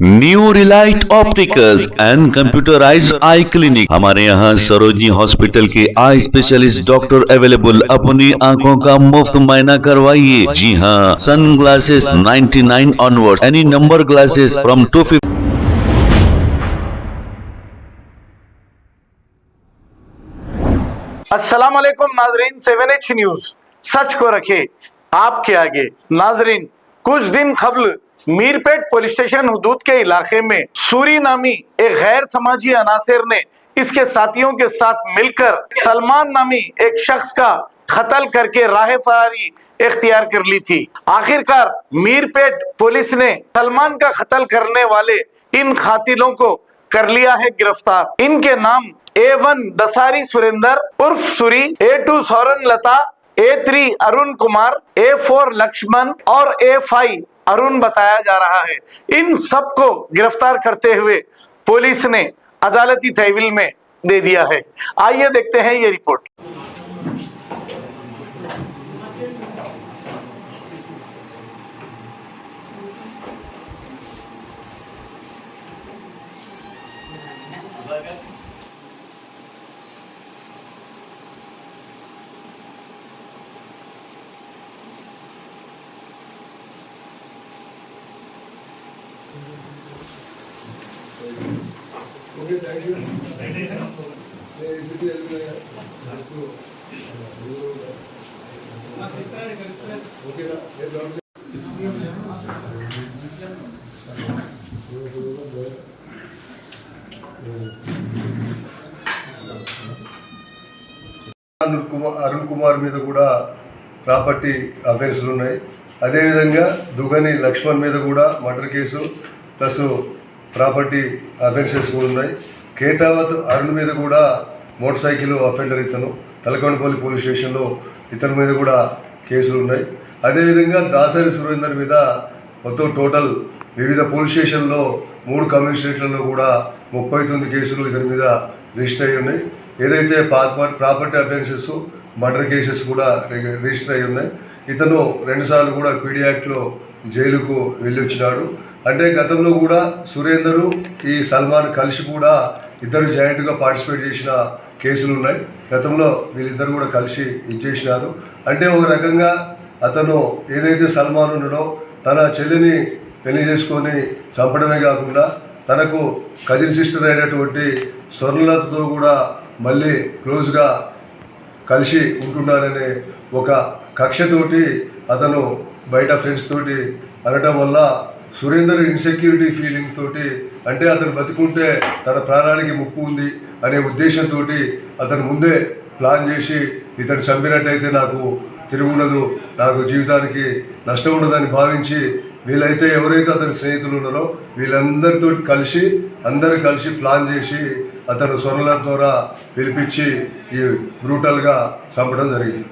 New Relight opticals and computerised I clinic. हमारे यहाँ Sarojini hospital के आई स्पेशलिस्ट डॉक्टर अवेलेबल। अपनी आंखों का मुफ्त मुआयना करवाइए। जी हाँ, sun glasses 99 onward, any number glasses from 250। अस्सलाम वालेकुम नाजरीन, 7H न्यूज सच को रखे आपके आगे। नाजरीन, कुछ दिन कबल मीरपेट पुलिस स्टेशन हुदूद के इलाके में सूरी नामी एक गैर समाजी अनासिर ने इसके साथियों के साथ मिलकर सलमान नामी एक शख्स का कत्ल करके राह फरारी इख्तियार कर ली थी। आखिरकार मीरपेट पुलिस ने सलमान का कत्ल करने वाले इन कातिलों को कर लिया है गिरफ्तार। इनके नाम A1 दसारी सुरेंद्र उर्फ सूरी, A2 सौरन लता, A3 अरुण कुमार, A4 लक्ष्मण और A5 अरुण बताया जा रहा है। इन सबको गिरफ्तार करते हुए पुलिस ने अदालती तहवील में दे दिया है। आइए देखते हैं ये रिपोर्ट। అరుణ్ కుమార్ మీద కూడా ప్రాపర్టీ అఫెన్స్లు ఉన్నాయి. అదేవిధంగా దుగని లక్ష్మణ్ మీద కూడా murder case plus property offences కూడా ఉన్నాయి. కేతావత్ అరుణ్ మీద కూడా మోటార్ సైకిల్ అఫెండర్ ఇతను తలకొండపల్లి పోలీస్ స్టేషన్లో ఇతని మీద కూడా కేసులు ఉన్నాయి. అదేవిధంగా దాసరి సురేందర్ మీద మొత్తం టోటల్ వివిధ పోలీస్ స్టేషన్లో 3 కమిషనరేట్లలో కూడా 39 కేసులు ఇతని మీద రిజిస్టర్ అయ్యి ఉన్నాయి. ఏదైతే ప్రాపర్టీ అఫెన్సెస్ మర్డర్ కేసెస్ కూడా రిజిస్టర్ అయ్యి ఉన్నాయి. ఇతను 2 సార్లు కూడా పీడీ యాక్ట్లో జైలుకు వెళ్ళి వచ్చినాడు. అంటే గతంలో కూడా సురేందరు ఈ సల్మాన్ కలిసి కూడా ఇద్దరు జాయింట్గా పార్టిసిపేట్ చేసిన కేసులు ఉన్నాయి. గతంలో వీళ్ళిద్దరు కూడా కలిసి ఇచ్చేసినారు. అంటే ఒక రకంగా అతను ఏదైతే సల్మాన్ ఉన్నాడో తన చెల్లిని పెళ్లి చేసుకొని చంపడమే కాకుండా తనకు కజిన్ సిస్టర్ అయినటువంటి స్వర్ణలతతో కూడా మళ్ళీ క్లోజ్గా కలిసి ఉంటున్నారనే ఒక కక్షతోటి అతను బయట ఫ్రెండ్స్ తోటి అనటం వల్ల సురేందర్ ఇన్సెక్యూరిటీ ఫీలింగ్ తోటి, అంటే అతను బతికుంటే తన ప్రాణానికి ముప్పు ఉంది అనే ఉద్దేశంతో అతను ముందే ప్లాన్ చేసి ఇతను చంపినట్టయితే నాకు తిరుగుండదు, నాకు జీవితానికి నష్టం ఉండదని భావించి వీళ్ళైతే ఎవరైతే అతని స్నేహితులు ఉన్నారో వీళ్ళందరితో అందరూ కలిసి ప్లాన్ చేసి అతను స్వర్ణల ద్వారా పిలిపించి ఈ బ్రూటల్గా చంపడం జరిగింది.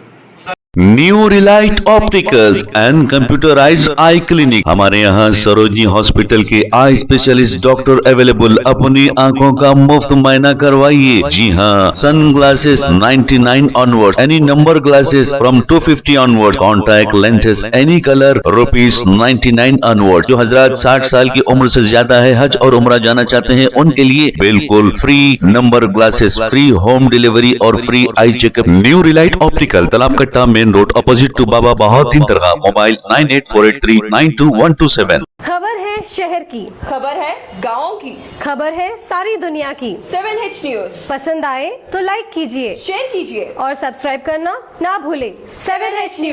New Relight opticals and computerised I clinic. हमारे यहाँ सरोजनी हॉस्पिटल के आई स्पेशलिस्ट डॉक्टर अवेलेबल। अपनी आंखों का मुफ्त मुआयना करवाइए। जी हाँ, sun glasses 99 onward, any number glasses from 250 onward, contact lenses any colour ₹99 onward. जो हजरात 60 साल की उम्र से ज्यादा है, हज और उम्रा जाना चाहते हैं, उनके लिए बिल्कुल free number glasses, free home delivery और free eye checkup. New relight optical, Talab Katta, main road, opposite to Baba Bahauddin Dargah. Mobile 9848392127। खबर है शहर की, खबर है गाँव की, खबर है सारी दुनिया की। 7H न्यूज पसंद आए तो लाइक कीजिए, शेयर कीजिए और सब्सक्राइब करना ना भूले। 7H news.